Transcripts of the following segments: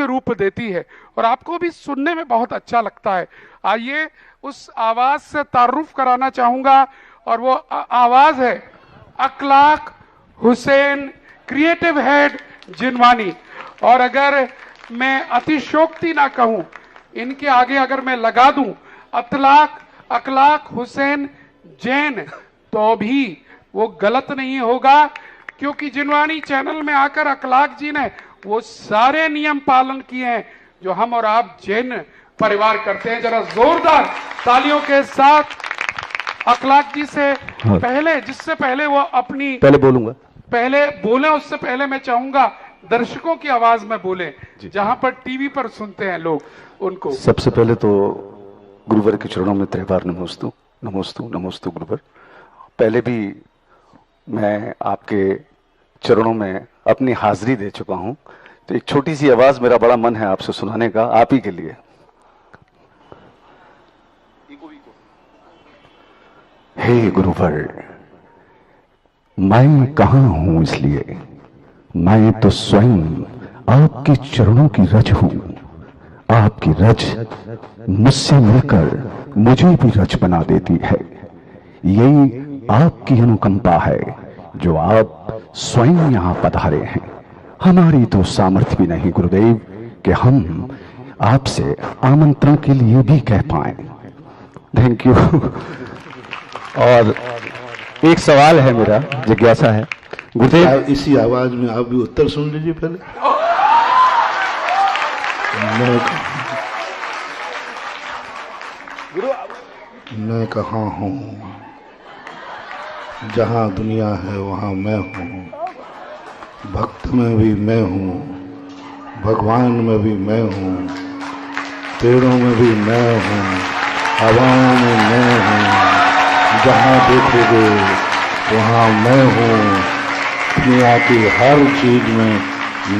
मुख्य रूप देती है और आपको भी सुनने में बहुत अच्छा लगता है। आइए उस आवाज से तारुफ कराना चाहूंगा और वो आवाज है अखलाक हुसैन, क्रिएटिव हेड जिनवानी। और अगर मैं अतिशोक्ति ना कहूं, इनके आगे अगर मैं लगा दूं अखलाक हुसैन जैन, तो भी वो गलत नहीं होगा, क्योंकि जिनवानी चैनल में आकर अखलाक जी ने वो सारे नियम पालन किए हैं जो हम और आप जैन परिवार करते हैं। जरा जोरदार तालियों के साथ अखलाक जी से पहले, जिससे पहले वो अपनी पहले बोले उससे पहले मैं चाहूंगा दर्शकों की आवाज में बोले, जहां पर टीवी पर सुनते हैं लोग उनको। सबसे पहले तो गुरुवर के चरणों में त्रिवार नमोस्तु नमोस्तु नमोस्तु गुरुवर। पहले भी मैं आपके चरणों में अपनी हाजिरी दे चुका हूं, तो एक छोटी सी आवाज मेरा बड़ा मन है आपसे सुनाने का, आप ही के लिए। हे गुरुवर, मैं कहां हूं इसलिए, मैं तो स्वयं आपके चरणों की रज हूं। आपकी रज मुझसे मिलकर मुझे भी रज बना देती है। यही आपकी अनुकंपा है जो आप स्वयं यहां पधारे हैं। हमारी तो सामर्थ्य भी नहीं गुरुदेव कि हम आपसे आमंत्रण के लिए भी कह पाए। Thank you. और एक सवाल है मेरा, जिज्ञासा है गुरुदेव। इसी आवाज में आप भी उत्तर सुन लीजिए पहले। मैं कहाँ हूँ, जहाँ दुनिया है वहाँ मैं हूँ। भक्त में भी मैं हूँ, भगवान में भी मैं हूँ, पेड़ों में भी मैं हूँ, हवाओं में मैं हूँ। जहाँ देखोगे वहाँ मैं हूँ। दुनिया की हर चीज में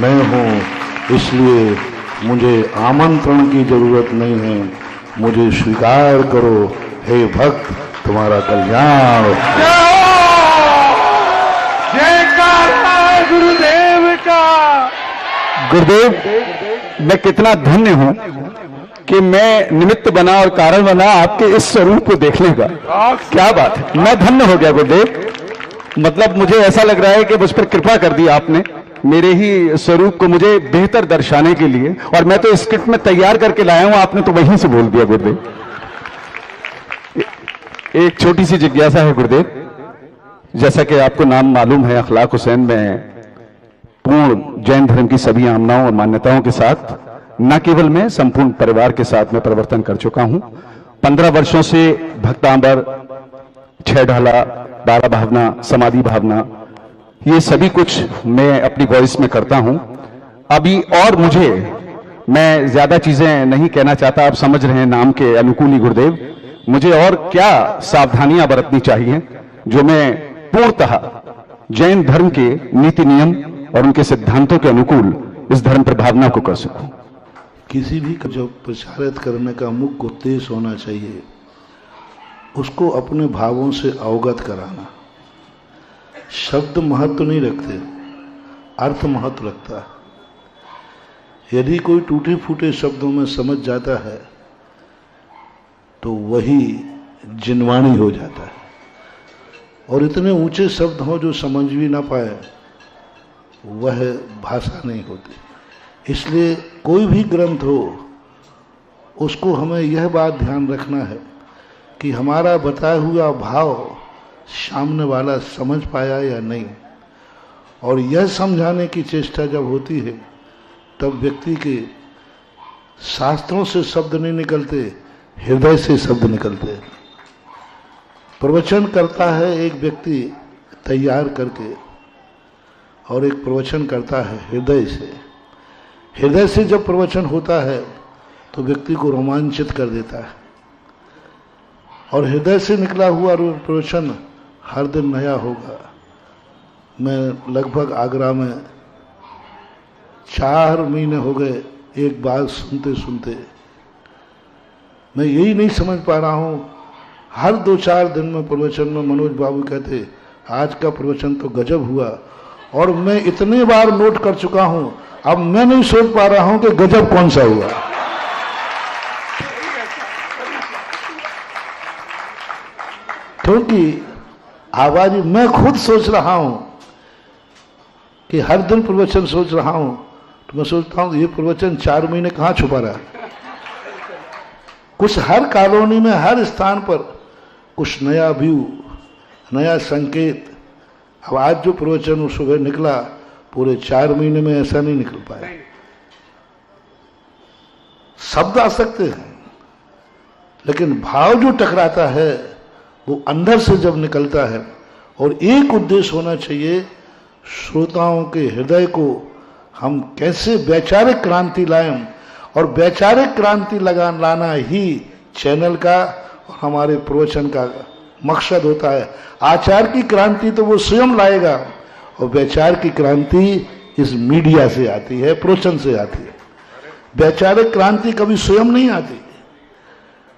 मैं हूँ। इसलिए मुझे आमंत्रण की जरूरत नहीं है, मुझे स्वीकार करो। हे भक्त, तुम्हारा कल्याण हो। जयकार गुरुदेव का। गुरुदेव, मैं कितना धन्य हूं कि मैं निमित्त बना और कारण बना आपके इस स्वरूप को देखने का। क्या बात है, मैं धन्य हो गया गुरुदेव। मतलब मुझे ऐसा लग रहा है कि मुझ पर कृपा कर दी आपने, मेरे ही स्वरूप को मुझे बेहतर दर्शाने के लिए। और मैं तो स्क्रिप्ट में तैयार करके लाया हूं, आपने तो वहीं से बोल दिया गुरुदेव। एक छोटी सी जिज्ञासा है गुरुदेव, जैसा कि आपको नाम मालूम है, अखलाक हुसैन में पूर्ण जैन धर्म की सभी आमनाओं और मान्यताओं के साथ, न केवल मैं, संपूर्ण परिवार के साथ में परिवर्तन कर चुका हूं। 15 वर्षों से भक्तांबर, 6 ढाला, 12 भावना, समाधि भावना, ये सभी कुछ मैं अपनी वॉइस में करता हूं। अभी और मैं ज्यादा चीजें नहीं कहना चाहता, आप समझ रहे हैं नाम के अनुकूल ही गुरुदेव। मुझे और क्या सावधानियां बरतनी चाहिए जो मैं पूर्णतः जैन धर्म के नीति नियम और उनके सिद्धांतों के अनुकूल इस धर्म पर भावना को कर सकूं। किसी भी जो प्रचारित करने का मुख्य उद्देश्य होना चाहिए, उसको अपने भावों से अवगत कराना। शब्द महत्व नहीं रखते, अर्थ महत्व रखता है। यदि कोई टूटे फूटे शब्दों में समझ जाता है तो वही जिनवाणी हो जाता है। और इतने ऊंचे शब्द हों जो समझ भी ना पाए, वह भाषा नहीं होती। इसलिए कोई भी ग्रंथ हो, उसको हमें यह बात ध्यान रखना है कि हमारा बताया हुआ भाव सामने वाला समझ पाया या नहीं। और यह समझाने की चेष्टा जब होती है, तब व्यक्ति के शास्त्रों से शब्द नहीं निकलते, हृदय से शब्द निकलते हैं। प्रवचन करता है एक व्यक्ति तैयार करके, और एक प्रवचन करता है हृदय से। हृदय से जब प्रवचन होता है तो व्यक्ति को रोमांचित कर देता है। और हृदय से निकला हुआ प्रवचन हर दिन नया होगा। मैं लगभग आगरा में 4 महीने हो गए एक बात सुनते सुनते। मैं यही नहीं समझ पा रहा हूँ, हर 2-4 दिन में प्रवचन में मनोज बाबू कहते आज का प्रवचन तो गजब हुआ। और मैं इतने बार नोट कर चुका हूँ, अब मैं नहीं सोच पा रहा हूं कि गजब कौन सा हुआ। क्योंकि आवाज मैं खुद सोच रहा हूं कि हर दिन प्रवचन सोच रहा हूं, तो मैं सोचता हूं ये प्रवचन 4 महीने कहां छुपा रहा है। कुछ हर कॉलोनी में, हर स्थान पर कुछ नया व्यू, नया संकेत। अब आज जो प्रवचन सुबह निकला, पूरे 4 महीने में ऐसा नहीं निकल पाया। शब्द आ सकते हैं, लेकिन भाव जो टकराता है वो अंदर से जब निकलता है। और एक उद्देश्य होना चाहिए, श्रोताओं के हृदय को हम कैसे वैचारिक क्रांति लाएं, और वैचारिक क्रांति लाना ही चैनल का और हमारे प्रवचन का मकसद होता है। आचार की क्रांति तो वो स्वयं लाएगा, और वैचार की क्रांति इस मीडिया से आती है, प्रवचन से आती है। वैचारिक क्रांति कभी स्वयं नहीं आती,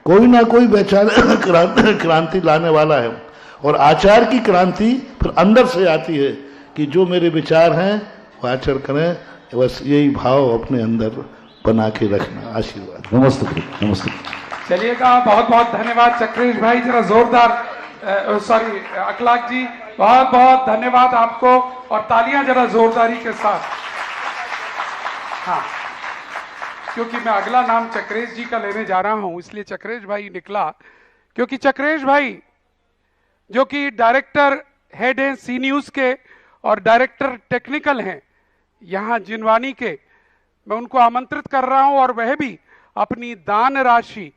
कोई ना कोई वैचारिक क्रांति लाने वाला है। और आचार की क्रांति फिर अंदर से आती है कि जो मेरे विचार हैं वो आचरण करें। बस यही भाव अपने अंदर बना के रखना। आशीर्वाद। नमस्ते नमस्ते। चलिएगा, बहुत बहुत धन्यवाद चक्रेश भाई, जरा जोरदार सॉरी अखलाक जी, बहुत बहुत धन्यवाद आपको, और तालियां जरा जोरदारी के साथ। हाँ, क्योंकि मैं अगला नाम चक्रेश जी का लेने जा रहा हूं, इसलिए चक्रेश भाई निकला, क्योंकि चक्रेश भाई जो कि डायरेक्टर हेड हैं सी न्यूज के और डायरेक्टर टेक्निकल हैं यहां जिनवानी के, मैं उनको आमंत्रित कर रहा हूं, और वह भी अपनी दान राशि